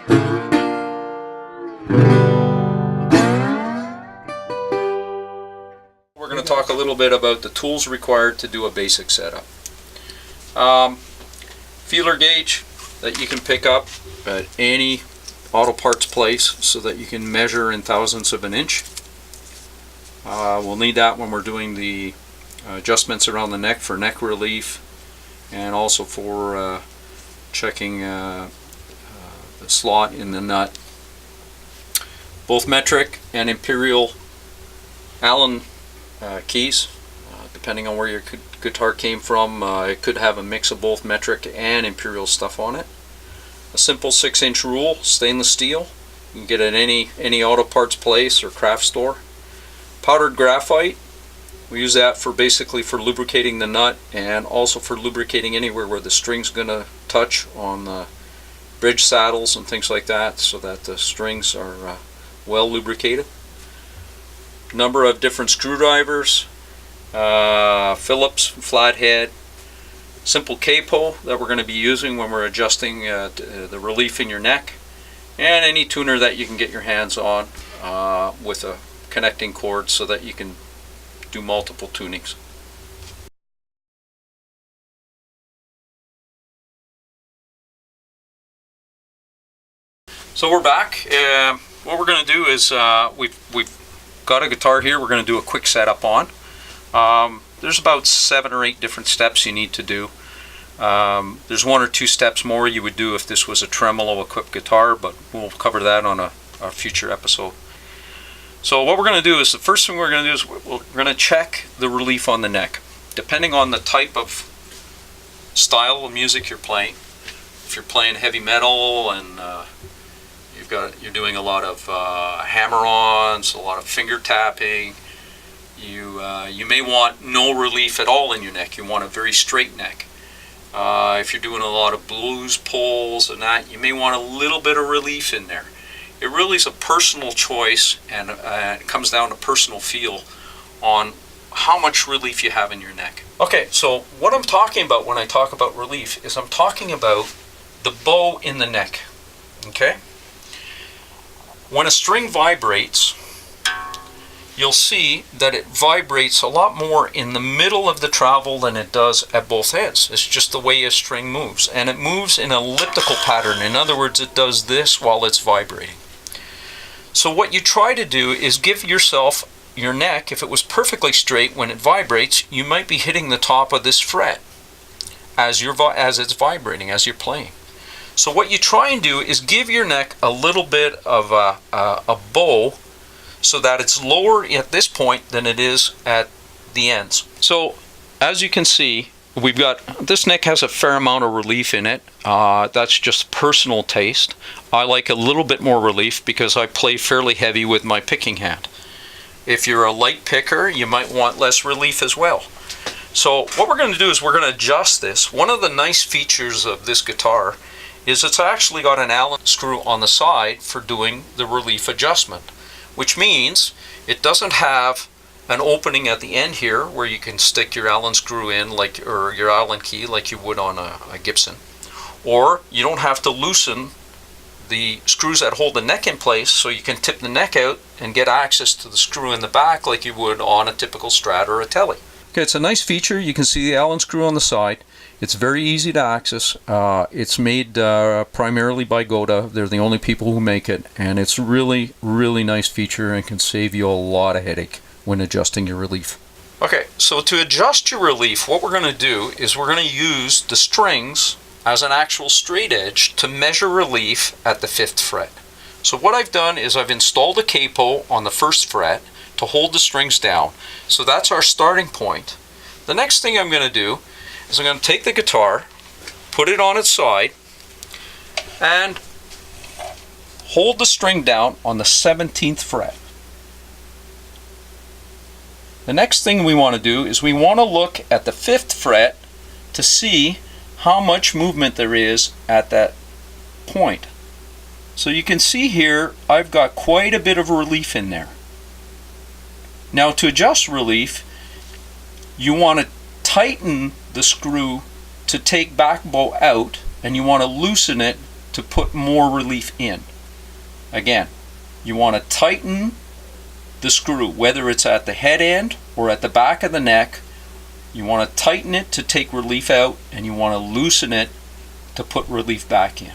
We're going to talk a little bit about the tools required to do a basic setup. Feeler gauge that you can pick up at any auto parts place so that you can measure in thousandths of an inch. We'll need that when we're doing the adjustments around the neck for neck relief, and also for checking the slot in the nut. Both metric and imperial Allen keys, depending on where your guitar came from, it could have a mix of both metric and imperial stuff on it. A simple 6-inch rule, stainless steel. You can get it at any auto parts place or craft store. Powdered graphite, we use that for basically for lubricating the nut, and also for lubricating anywhere where the string's going to touch on the bridge saddles and things like that, so that the strings are well lubricated. Number of different screwdrivers, Phillips flathead, simple capo that we're going to be using when we're adjusting the relief in your neck, and any tuner that you can get your hands on with a connecting cord so that you can do multiple tunings. So we're back. What we're going to do is we've got a guitar here we're going to do a quick setup on. There's about 7 or 8 different steps you need to do. There's 1 or 2 steps more you would do if this was a tremolo equipped guitar, but we'll cover that on a future episode. So what we're going to do is, the first thing we're going to do is we're going to check the relief on the neck. Depending on the type of style of music you're playing, if you're playing heavy metal and you're doing a lot of hammer-ons, a lot of finger tapping, you may want no relief at all in your neck. You want a very straight neck. If you're doing a lot of blues pulls and that, you may want a little bit of relief in there. It really is a personal choice, and it comes down to personal feel on how much relief you have in your neck. Okay, so what I'm talking about when I talk about relief is I'm talking about the bow in the neck. Okay? When a string vibrates, you'll see that it vibrates a lot more in the middle of the travel than it does at both ends. It's just the way a string moves, and it moves in an elliptical pattern. In other words, it does this while it's vibrating. So what you try to do is give yourself your neck, if it was perfectly straight when it vibrates, you might be hitting the top of this fret as it's vibrating, as you're playing. So what you try and do is give your neck a little bit of a bow, so that it's lower at this point than it is at the ends. So as you can see, we've got, this neck has a fair amount of relief in it. That's just personal taste. I like a little bit more relief because I play fairly heavy with my picking hand. If you're a light picker, you might want less relief as well. So what we're going to do is we're going to adjust this. One of the nice features of this guitar is it's actually got an Allen screw on the side for doing the relief adjustment, which means it doesn't have an opening at the end here where you can stick your Allen screw in, or your Allen key like you would on a Gibson. Or you don't have to loosen the screws that hold the neck in place, so you can tip the neck out and get access to the screw in the back like you would on a typical Strat or a Tele. Okay, it's a nice feature. You can see the Allen screw on the side. It's very easy to access. It's made primarily by Goda. They're the only people who make it, and it's really, really nice feature and can save you a lot of headache when adjusting your relief. Okay, so to adjust your relief, what we're going to do is we're going to use the strings as an actual straight edge to measure relief at the 5th fret. So what I've done is I've installed a capo on the 1st fret to hold the strings down. So that's our starting point. The next thing I'm going to do is I'm going to take the guitar, put it on its side, and hold the string down on the 17th fret. The next thing we want to do is we want to look at the 5th fret to see how much movement there is at that point. So you can see here I've got quite a bit of relief in there. Now to adjust relief, you want to tighten the screw to take back bow out, and you want to loosen it to put more relief in. Again, you want to tighten the screw, whether it's at the head end or at the back of the neck. You want to tighten it to take relief out, and you want to loosen it to put relief back in.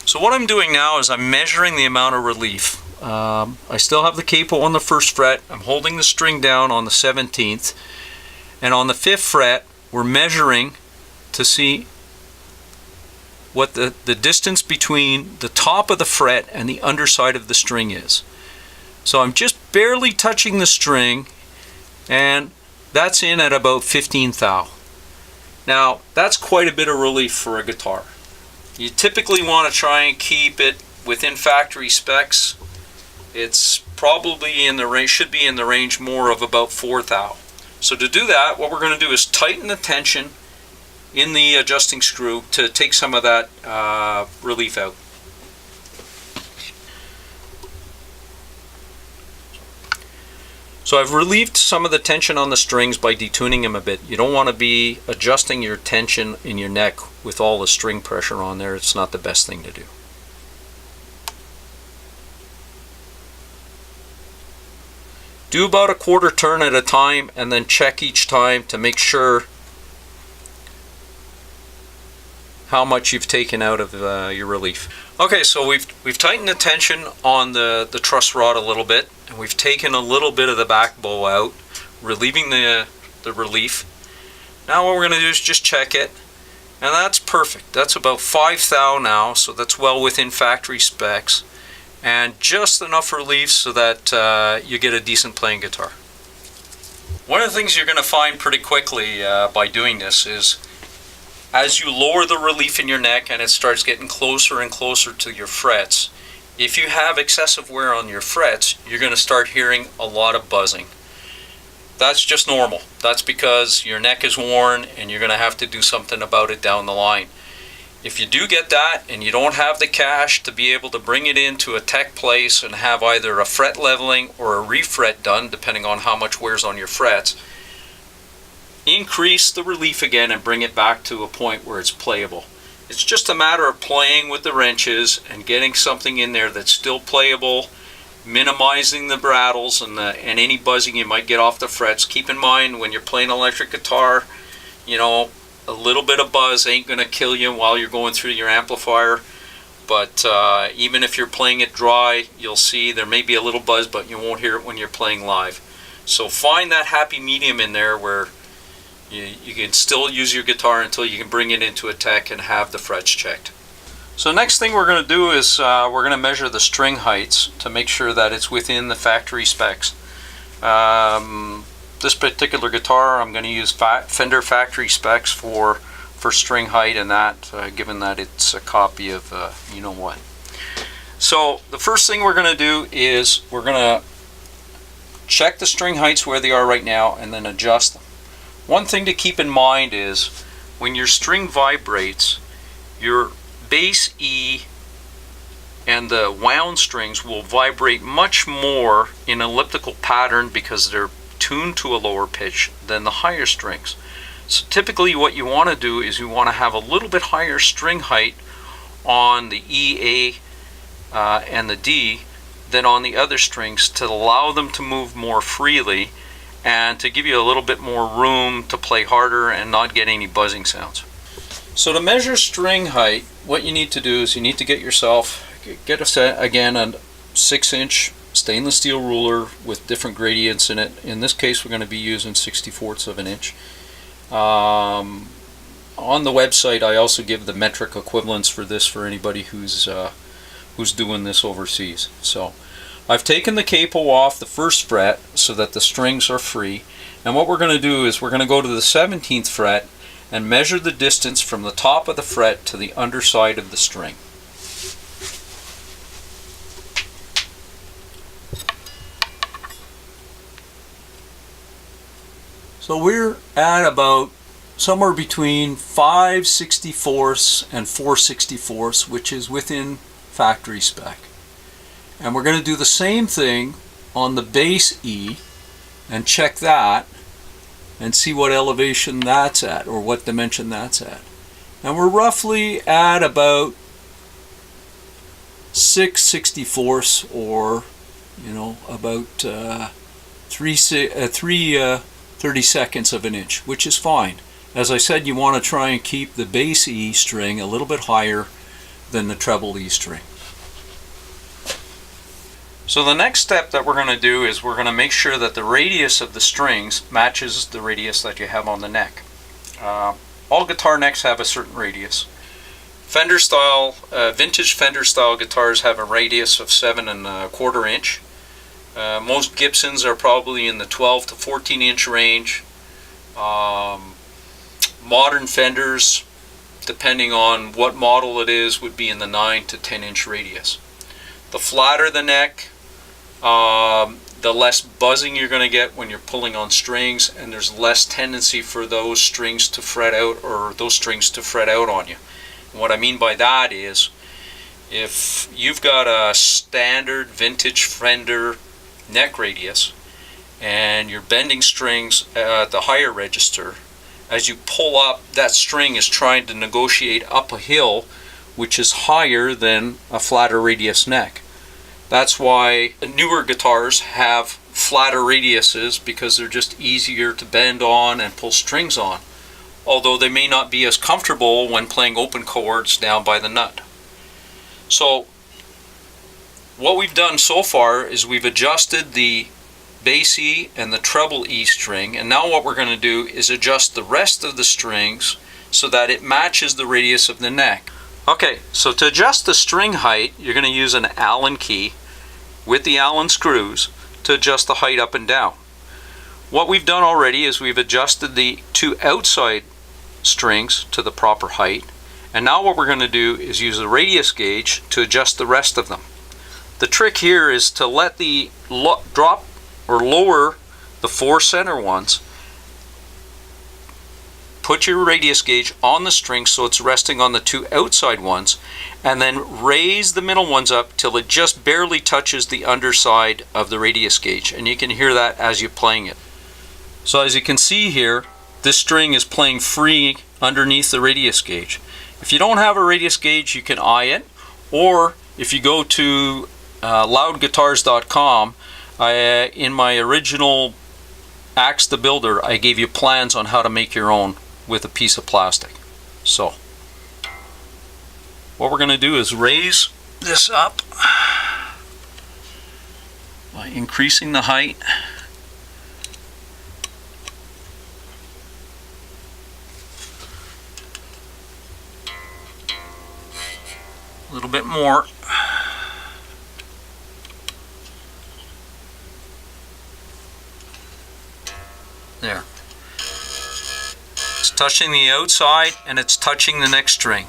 So what I'm doing now is I'm measuring the amount of relief. I still have the capo on the 1st fret. I'm holding the string down on the 17th, and on the 5th fret we're measuring to see what the distance between the top of the fret and the underside of the string is. So I'm just barely touching the string, and that's in at about 15 thou. Now that's quite a bit of relief for a guitar. You typically want to try and keep it within factory specs. It's probably in the range, should be in the range more of about 4 thou. So to do that, what we're going to do is tighten the tension in the adjusting screw to take some of that relief out. So I've relieved some of the tension on the strings by detuning them a bit. You don't want to be adjusting your tension in your neck with all the string pressure on there. It's not the best thing to do. Do about a quarter turn at a time, and then check each time to make sure how much you've taken out of your relief. Okay, so we've tightened the tension on the truss rod a little bit, and we've taken a little bit of the back bow out, relieving the relief. Now what we're going to do is just check it, and that's perfect. That's about 5 thou now, so that's well within factory specs, and just enough relief so that you get a decent playing guitar. One of the things you're going to find pretty quickly by doing this is, as you lower the relief in your neck and it starts getting closer and closer to your frets, if you have excessive wear on your frets, you're going to start hearing a lot of buzzing. That's just normal. That's because your neck is worn and you're going to have to do something about it down the line. If you do get that and you don't have the cash to be able to bring it into a tech place and have either a fret leveling or a refret done, depending on how much wears on your frets, increase the relief again and bring it back to a point where it's playable. It's just a matter of playing with the wrenches and getting something in there that's still playable, minimizing the rattles and any buzzing you might get off the frets. Keep in mind, when you're playing electric guitar, you know, a little bit of buzz ain't going to kill you while you're going through your amplifier. But even if you're playing it dry, you'll see there may be a little buzz, but you won't hear it when you're playing live. So find that happy medium in there where you can still use your guitar until you can bring it into a tech and have the frets checked. So next thing we're going to do is we're going to measure the string heights to make sure that it's within the factory specs. This particular guitar, I'm going to use Fender factory specs for string height, and that given that it's a copy of you know what. So the first thing we're going to do is we're going to check the string heights where they are right now and then adjust them. One thing to keep in mind is when your string vibrates, your bass E and the wound strings will vibrate much more in elliptical pattern because they're tuned to a lower pitch than the higher strings. So typically what you want to do is you want to have a little bit higher string height on the E, A, and the D than on the other strings to allow them to move more freely and to give you a little bit more room to play harder and not get any buzzing sounds. So to measure string height, what you need to do is you need to get a 6-inch stainless steel ruler with different gradients in it. In this case we're going to be using 64ths of an inch. On the website I also give the metric equivalents for this for anybody who's doing this overseas. So I've taken the capo off the 1st fret so that the strings are free, and what we're going to do is we're going to go to the 17th fret and measure the distance from the top of the fret to the underside of the string. So we're at about somewhere between 5/64 and 4/64, which is within factory spec. And we're going to do the same thing on the bass E and check that and see what elevation that's at or what dimension that's at. And we're roughly at about 6/64 or about 3/32 of an inch, which is fine. As I said, you want to try and keep the bass E string a little bit higher than the treble E string. So the next step that we're going to do is we're going to make sure that the radius of the strings matches the radius that you have on the neck. All guitar necks have a certain radius. Fender style, vintage Fender style guitars have a radius of 7¼ inch. Most Gibsons are probably in the 12 to 14 inch range. Modern Fenders, depending on what model it is, would be in the 9 to 10 inch radius. The flatter the neck, the less buzzing you're going to get when you're pulling on strings, and there's less tendency for those strings to fret out, or those strings to fret out on you. And what I mean by that is, if you've got a standard vintage Fender neck radius and you're bending strings at the higher register, as you pull up, that string is trying to negotiate up a hill which is higher than a flatter radius neck. That's why newer guitars have flatter radiuses, because they're just easier to bend on and pull strings on, although they may not be as comfortable when playing open chords down by the nut. So what we've done so far is we've adjusted the bass E and the treble E string, and now what we're going to do is adjust the rest of the strings so that it matches the radius of the neck. Okay, so to adjust the string height, you're going to use an Allen key with the Allen screws to adjust the height up and down. What we've done already is we've adjusted the two outside strings to the proper height, and now what we're going to do is use the radius gauge to adjust the rest of them. The trick here is to let the drop or lower the four center ones. Put your radius gauge on the string so it's resting on the two outside ones, and then raise the middle ones up till it just barely touches the underside of the radius gauge, and you can hear that as you're playing it. So as you can see here, this string is playing free underneath the radius gauge. If you don't have a radius gauge, you can eye it, or if you go to loudguitars.com, in my original Axe the Builder, I gave you plans on how to make your own with a piece of plastic. So what we're going to do is raise this up by increasing the height. A little bit more. There. It's touching the outside and it's touching the next string.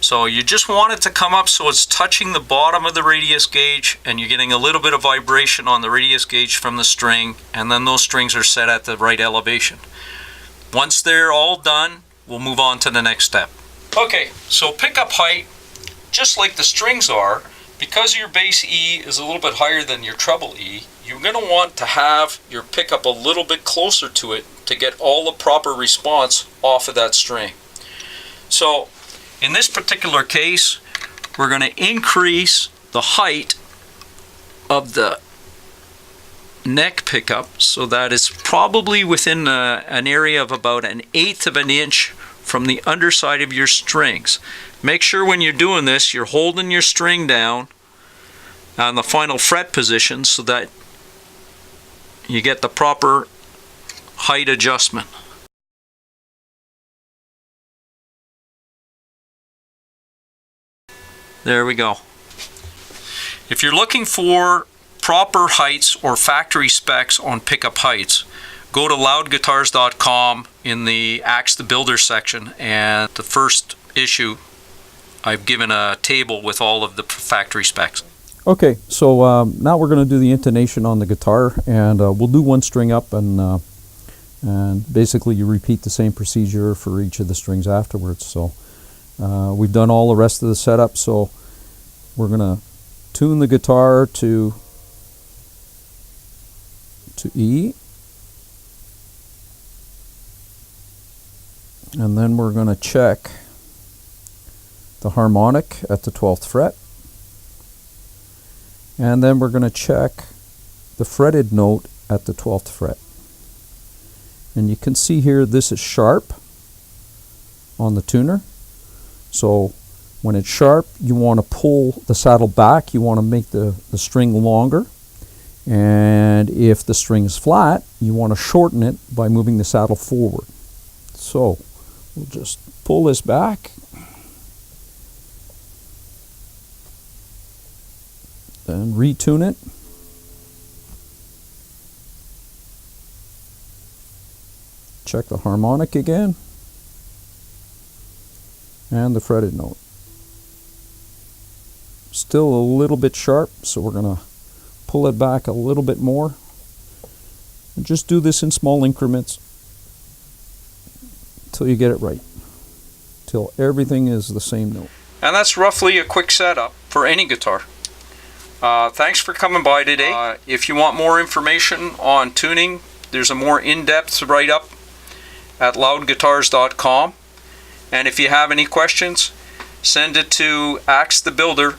So you just want it to come up so it's touching the bottom of the radius gauge, and you're getting a little bit of vibration on the radius gauge from the string, and then those strings are set at the right elevation. Once they're all done, we'll move on to the next step. Okay, so pickup height, just like the strings are, because your bass E is a little bit higher than your treble E, you're going to want to have your pickup a little bit closer to it to get all the proper response off of that string. So in this particular case, we're going to increase the height of the neck pickup so that it's probably within an area of about 1/8 of an inch from the underside of your strings. Make sure when you're doing this, you're holding your string down on the final fret position so that you get the proper height adjustment. There we go. If you're looking for proper heights or factory specs on pickup heights, go to loudguitars.com in the Axe the Builder section, and the first issue I've given a table with all of the factory specs. Okay, so now we're going to do the intonation on the guitar, and we'll do one string up, and basically you repeat the same procedure for each of the strings afterwards. So we've done all the rest of the setup, so we're going to tune the guitar to E, and then we're going to check the harmonic at the 12th fret. And then we're going to check the fretted note at the 12th fret. And you can see here this is sharp on the tuner. So when it's sharp, you want to pull the saddle back. You want to make the string longer. And if the string is flat, you want to shorten it by moving the saddle forward. So we'll just pull this back. Then retune it. Check the harmonic again. And the fretted note. Still a little bit sharp, so we're going to pull it back a little bit more. And just do this in small increments until you get it right. Till everything is the same note. And that's roughly a quick setup for any guitar. Thanks for coming by today. If you want more information on tuning, there's a more in-depth write-up at loudguitars.com. And if you have any questions, send it to Axe the Builder.